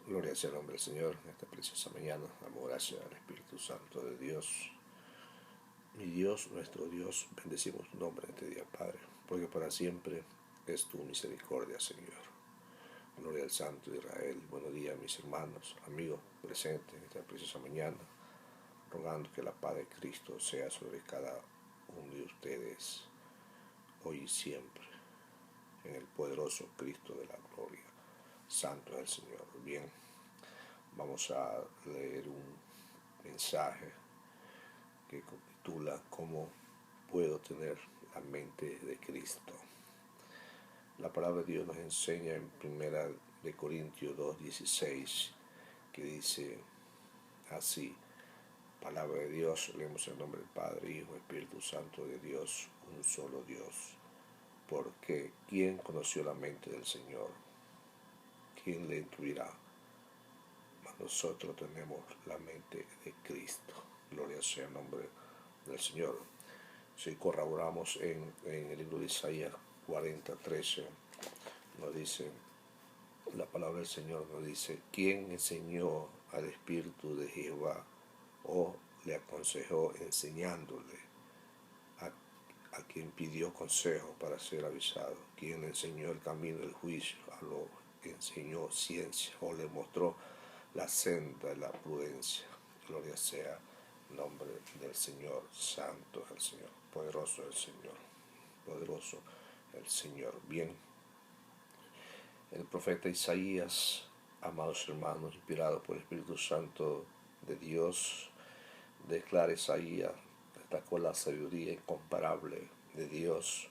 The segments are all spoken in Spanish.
Gloria sea el nombre del Señor en esta preciosa mañana. Damos gracias al Espíritu Santo de Dios. Mi Dios, nuestro Dios, bendecimos tu nombre en este día, Padre, porque para siempre es tu misericordia, Señor. Gloria al Santo de Israel. Buenos días, mis hermanos, amigos presentes en esta preciosa mañana, rogando que la paz de Cristo sea sobre cada uno de ustedes, hoy y siempre, en el poderoso Cristo de la gloria. Santo es el Señor. Bien, vamos a leer un mensaje que titula ¿Cómo puedo tener la mente de Cristo? La palabra de Dios nos enseña en 1 Corintios 2:16, que dice así: palabra de Dios, leemos el nombre del Padre, Hijo, Espíritu Santo de Dios, un solo Dios. Porque ¿quién conoció la mente del Señor? ¿Quién le instruirá? Mas nosotros tenemos la mente de Cristo. Gloria sea el nombre del Señor. Si corroboramos en el libro de Isaías 40:13, nos dice, la palabra del Señor nos dice: ¿quién enseñó al Espíritu de Jehová o le aconsejó enseñándole? A quien pidió consejo para ser avisado. ¿Quién enseñó el camino del juicio? A lo enseñó ciencia o le mostró la senda de la prudencia. Gloria sea el nombre del Señor. Santo es el Señor, poderoso es el Señor, poderoso el Señor. Bien, el profeta Isaías, amados hermanos, inspirado por el Espíritu Santo de Dios, declara Isaías, destacó la sabiduría incomparable de Dios,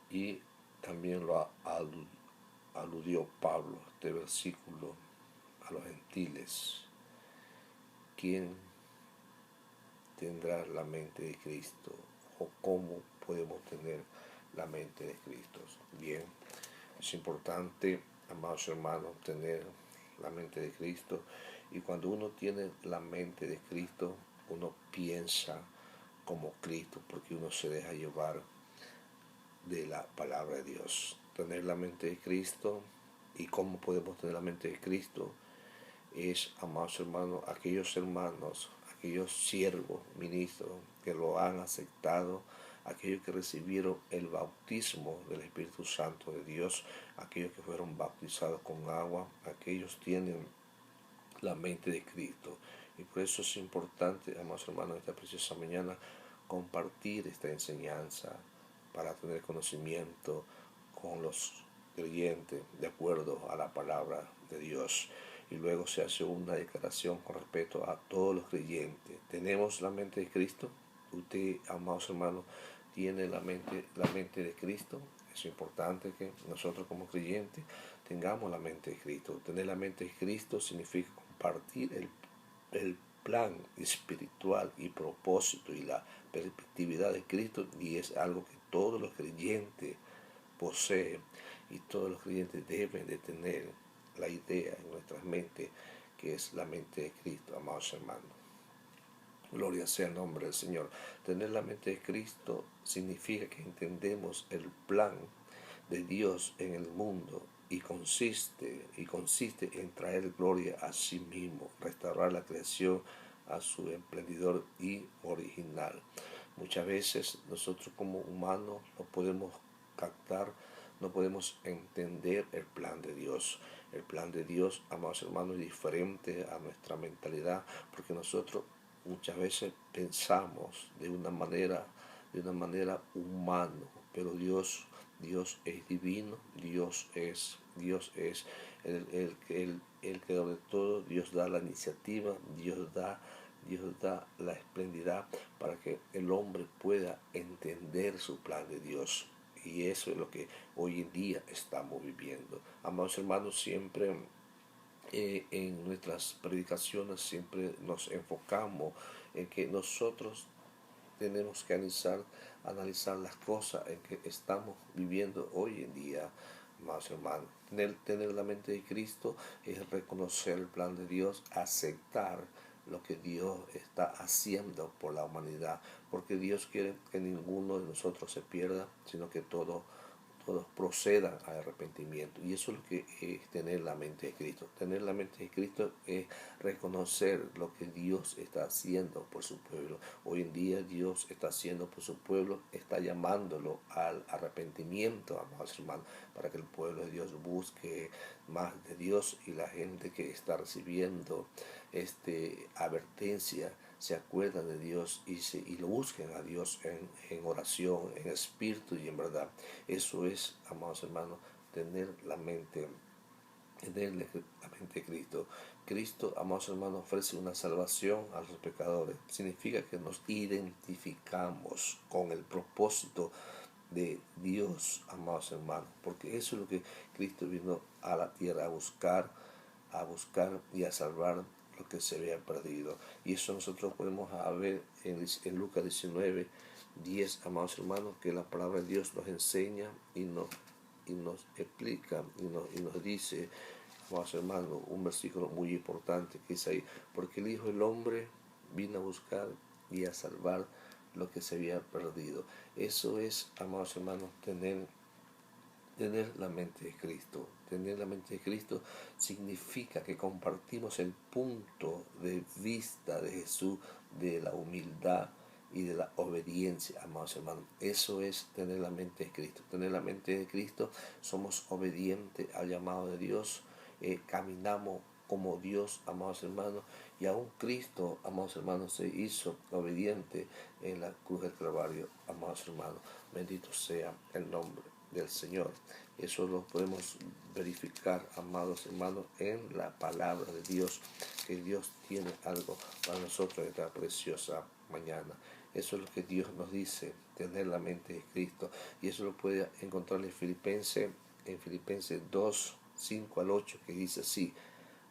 y también lo aludió Pablo, este versículo, a los gentiles. ¿Quién tendrá la mente de Cristo? ¿O cómo podemos tener la mente de Cristo? Bien, es importante, amados hermanos, tener la mente de Cristo. Y cuando uno tiene la mente de Cristo, uno piensa como Cristo, porque uno se deja llevar de la palabra de Dios. Tener la mente de Cristo. ¿Y cómo podemos tener la mente de Cristo? Es, amados hermanos, aquellos siervos, ministros que lo han aceptado, aquellos que recibieron el bautismo del Espíritu Santo de Dios, aquellos que fueron bautizados con agua, aquellos tienen la mente de Cristo. Y por eso es importante, amados hermanos, esta preciosa mañana, compartir esta enseñanza para tener conocimiento con los creyentes de acuerdo a la palabra de Dios. Y luego se hace una declaración con respecto a todos los creyentes. ¿Tenemos la mente de Cristo? Usted, amados hermanos, tiene la mente de Cristo. Es importante que nosotros como creyentes tengamos la mente de Cristo. Tener la mente de Cristo significa compartir el plan espiritual y propósito y la perspectividad de Cristo, y es algo que todos los creyentes poseen y todos los creyentes deben de tener la idea en nuestras mentes, que es la mente de Cristo, amados hermanos. Gloria sea el nombre del Señor. Tener la mente de Cristo significa que entendemos el plan de Dios en el mundo y consiste en traer gloria a sí mismo, restaurar la creación a su esplendor y original. Muchas veces nosotros como humanos no podemos captar, no podemos entender el plan de Dios. El plan de Dios, amados hermanos, es diferente a nuestra mentalidad, porque nosotros muchas veces pensamos de una manera humana, pero Dios es divino, Dios es el creador de todo. Dios da la iniciativa, Dios da la esplendidad para que el hombre pueda entender su plan de Dios. Y eso es lo que hoy en día estamos viviendo. Amados hermanos, siempre en nuestras predicaciones siempre nos enfocamos en que nosotros tenemos que analizar las cosas en que estamos viviendo hoy en día, más hermanos. Tener la mente de Cristo es reconocer el plan de Dios, aceptar lo que Dios está haciendo por la humanidad, porque Dios quiere que ninguno de nosotros se pierda, sino que todos todos procedan al arrepentimiento. Y eso es lo que es tener la mente de Cristo. Tener la mente de Cristo es reconocer lo que Dios está haciendo por su pueblo. Hoy en día Dios está haciendo por su pueblo, está llamándolo al arrepentimiento, amados hermanos, para que el pueblo de Dios busque más de Dios, y la gente que está recibiendo advertencia se acuerdan de Dios y lo busquen a Dios en oración, en espíritu y en verdad. Eso es, amados hermanos, tener la mente de Cristo. Cristo, amados hermanos, ofrece una salvación a los pecadores. Significa que nos identificamos con el propósito de Dios, amados hermanos, porque eso es lo que Cristo vino a la tierra a buscar y a salvar lo que se había perdido. Y eso nosotros podemos ver en Lucas 19:10, amados hermanos, que la palabra de Dios nos enseña y nos explica y nos dice, amados hermanos, un versículo muy importante que es ahí: porque el Hijo del Hombre vino a buscar y a salvar lo que se había perdido. Eso es, amados hermanos, tener la mente de Cristo. Tener la mente de Cristo significa que compartimos el punto de vista de Jesús, de la humildad y de la obediencia, amados hermanos. Eso es tener la mente de Cristo. Tener la mente de Cristo, somos obedientes al llamado de Dios, caminamos como Dios, amados hermanos, y aún Cristo, amados hermanos, se hizo obediente en la cruz del Calvario, amados hermanos. Bendito sea el nombre del Señor. Eso lo podemos verificar, amados hermanos, en la palabra de Dios, que Dios tiene algo para nosotros esta preciosa mañana. Eso es lo que Dios nos dice, tener la mente de Cristo. Y eso lo puede encontrar en Filipenses 2:5-8, que dice así: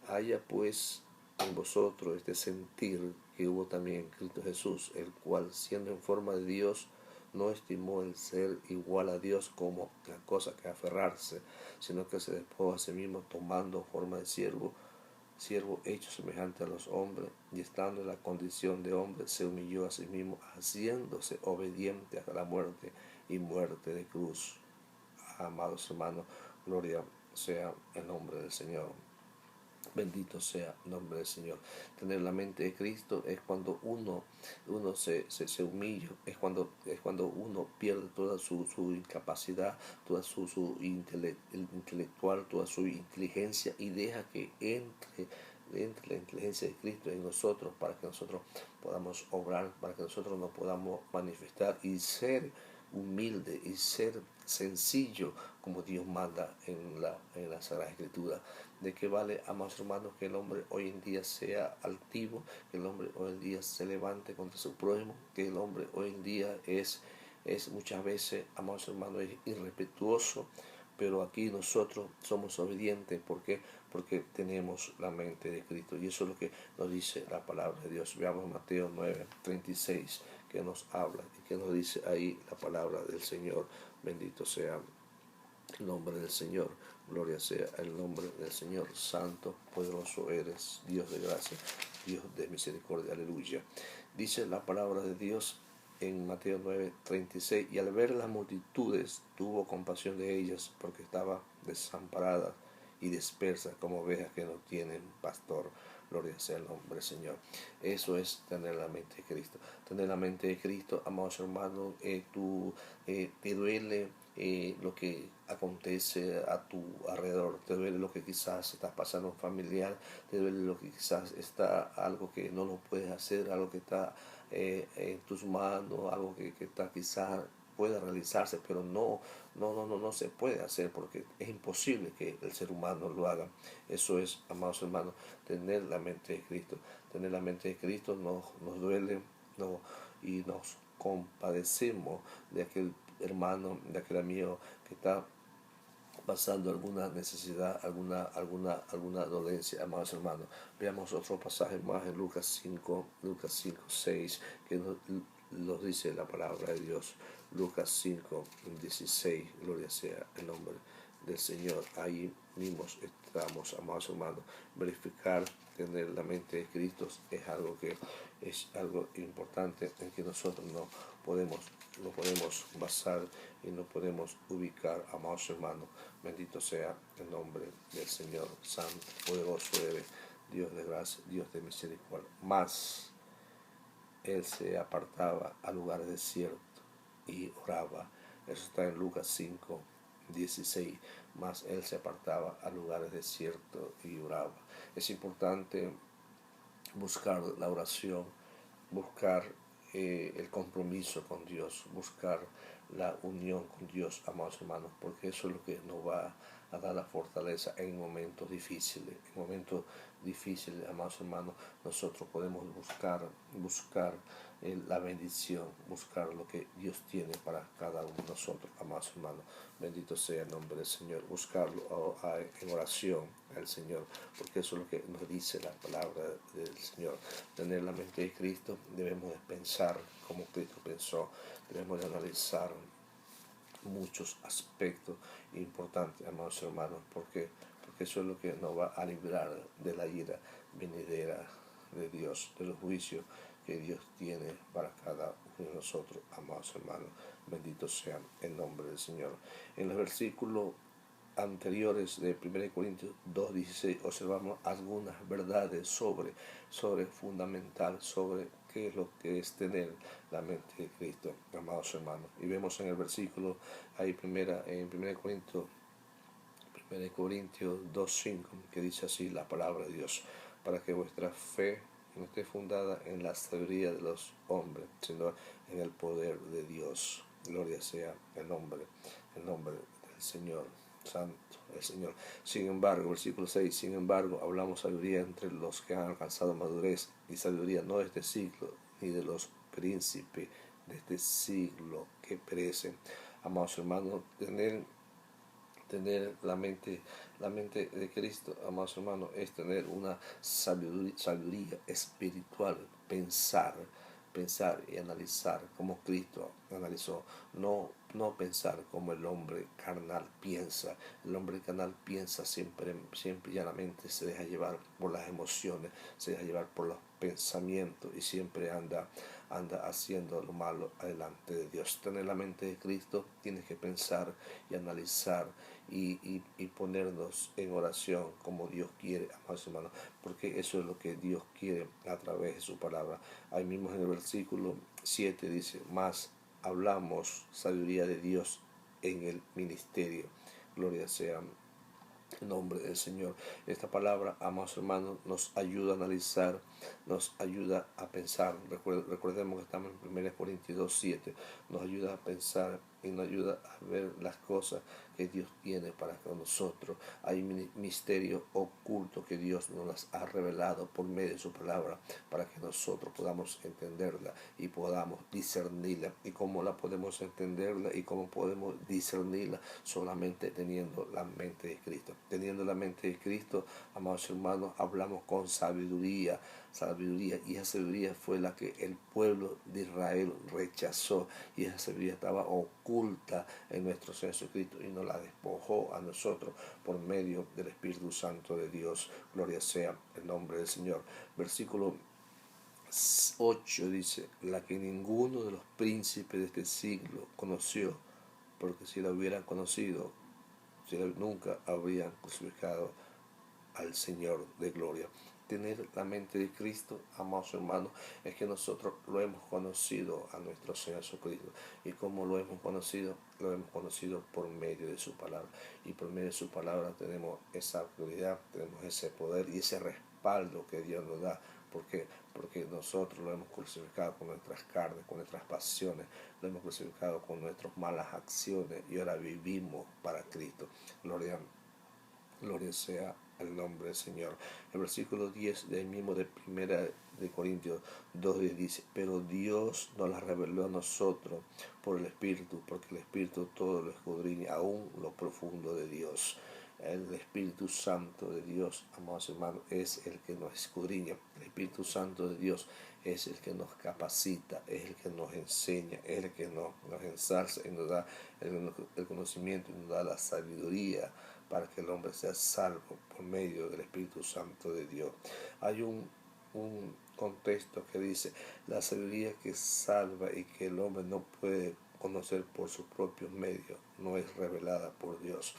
haya pues en vosotros este sentir que hubo también en Cristo Jesús, el cual, siendo en forma de Dios, no estimó el ser igual a Dios como la cosa que aferrarse, sino que se despojó a sí mismo, tomando forma de siervo hecho semejante a los hombres, y estando en la condición de hombre, se humilló a sí mismo, haciéndose obediente hasta la muerte, y muerte de cruz. Amados hermanos, gloria sea el nombre del Señor. Bendito sea el nombre del Señor. Tener la mente de Cristo es cuando uno se humilla, es cuando uno pierde toda su incapacidad, toda su intelectual, toda su inteligencia, y deja que entre la inteligencia de Cristo en nosotros, para que nosotros podamos obrar, para que nosotros nos podamos manifestar y ser humilde y ser sencillo como Dios manda en la Sagrada Escritura. ¿De qué vale, amados hermanos, que el hombre hoy en día sea altivo, que el hombre hoy en día se levante contra su prójimo, que el hombre hoy en día es muchas veces, amados hermanos, es irrespetuoso? Pero aquí nosotros somos obedientes. ¿Por qué? Porque tenemos la mente de Cristo. Y eso es lo que nos dice la palabra de Dios. Veamos Mateo 9:36, que nos habla y que nos dice ahí la palabra del Señor. Bendito sea el nombre del Señor. Gloria sea el nombre del Señor. Santo, poderoso eres, Dios de gracia, Dios de misericordia. Aleluya. Dice la palabra de Dios en Mateo 9:36: y al ver las multitudes tuvo compasión de ellas, porque estaban desamparadas y dispersas como ovejas que no tienen pastor. Gloria sea el nombre del Señor. Eso es tener la mente de Cristo. Tener la mente de Cristo, amados hermanos, te duele lo que acontece a tu alrededor, te duele lo que quizás estás pasando en familiar, te duele lo que quizás está algo que no lo puedes hacer, algo que está en tus manos, algo que está quizás pueda realizarse, pero no se puede hacer, porque es imposible que el ser humano lo haga. Eso es, amados hermanos, tener la mente de Cristo. Tener la mente de Cristo nos duele, y nos compadecemos de aquel hermano, de aquel amigo que está pasando alguna necesidad, alguna dolencia, amados hermanos. Veamos otro pasaje más en Lucas 5:6, que nos dice la palabra de Dios. Lucas 5:16, gloria sea el nombre del Señor. Ahí mismo estamos, amados hermanos. Verificar, tener la mente de Cristo es algo importante en que nosotros no podemos basar y no podemos ubicar, amados hermanos. Bendito sea el nombre del Señor, santo, poderoso eres, Dios de gracia, Dios de misericordia. Más él se apartaba a lugares desiertos y oraba. Eso está en Lucas 5:16. Más él se apartaba a lugares desiertos y oraba. Es importante buscar la oración, buscar el compromiso con Dios, buscar la unión con Dios, amados hermanos, porque eso es lo que nos va a dar la fortaleza en momentos difíciles. En momentos difíciles, amados hermanos, nosotros podemos buscar la bendición, buscar lo que Dios tiene para cada uno de nosotros, amados hermanos. Bendito sea el nombre del Señor. Buscarlo en oración al Señor, porque eso es lo que nos dice la palabra del Señor. Tener la mente de Cristo, debemos de pensar como Cristo pensó, debemos de analizar muchos aspectos importantes, amados hermanos, porque eso es lo que nos va a librar de la ira venidera de Dios, de los juicios que Dios tiene para cada uno de nosotros, amados hermanos. Bendito sea el nombre del Señor. En los versículos anteriores de 1 Corintios 2:16 observamos algunas verdades sobre fundamental, sobre qué es lo que es tener la mente de Cristo, amados hermanos. Y vemos en el versículo, ahí en 1 Corintios 2:5, que dice así la palabra de Dios: para que vuestra fe no esté fundada en la sabiduría de los hombres, sino en el poder de Dios. Gloria sea el nombre del Señor. Santo el Señor. Sin embargo, versículo 6, sin embargo, hablamos sabiduría entre los que han alcanzado madurez, y sabiduría no de este siglo, ni de los príncipes de este siglo que perecen. Amados hermanos, tener la mente de Cristo, amados hermanos, es tener una sabiduría espiritual, pensar y analizar como Cristo analizó, no pensar como el hombre carnal piensa. El hombre carnal piensa siempre llanamente, se deja llevar por las emociones, se deja llevar por los pensamientos y siempre anda haciendo lo malo adelante de Dios. Tener la mente de Cristo, tienes que pensar y analizar y ponernos en oración como Dios quiere, amados hermanos, porque eso es lo que Dios quiere a través de su palabra. Ahí mismo en el versículo 7 dice: más hablamos sabiduría de Dios en el ministerio. Gloria sea el nombre del Señor. Esta palabra, amados hermanos, nos ayuda a analizar, nos ayuda a pensar. Recordemos que estamos en 1 Corintios 2:7. Nos ayuda a pensar y nos ayuda a ver las cosas que Dios tiene para con nosotros. Hay misterios ocultos que Dios nos las ha revelado por medio de su palabra, para que nosotros podamos entenderla y podamos discernirla. ¿Y cómo la podemos entenderla y cómo podemos discernirla? Solamente teniendo la mente de Cristo. Teniendo la mente de Cristo, amados hermanos, hablamos con sabiduría, y esa sabiduría fue la que el pueblo de Israel rechazó, y esa sabiduría estaba oculta en nuestro Señor Jesucristo y nos la despojó a nosotros por medio del Espíritu Santo de Dios. Gloria sea el nombre del Señor. Versículo 8 dice: la que ninguno de los príncipes de este siglo conoció, porque si la hubieran conocido, nunca habrían crucificado al Señor de gloria. Tener la mente de Cristo, amados hermanos, es que nosotros lo hemos conocido a nuestro Señor Jesucristo. ¿Y cómo lo hemos conocido? Lo hemos conocido por medio de su palabra. Y por medio de su palabra tenemos esa autoridad, tenemos ese poder y ese respaldo que Dios nos da. ¿Por qué? Porque nosotros lo hemos crucificado con nuestras carnes, con nuestras pasiones, lo hemos crucificado con nuestras malas acciones, y ahora vivimos para Cristo. Gloria sea el nombre del Señor. El versículo 10 del mismo de 1 Corintios 2:10 dice: pero Dios nos la reveló a nosotros por el Espíritu, porque el Espíritu todo lo escudriña, aún lo profundo de Dios. El Espíritu Santo de Dios, amados hermanos, es el que nos escudriña. El Espíritu Santo de Dios es el que nos capacita, es el que nos enseña, es el que nos ensalza y nos da el conocimiento y nos da la sabiduría para que el hombre sea salvo por medio del Espíritu Santo de Dios. Hay un contexto que dice la sabiduría que salva y que el hombre no puede conocer por sus propios medios, no es revelada por Dios.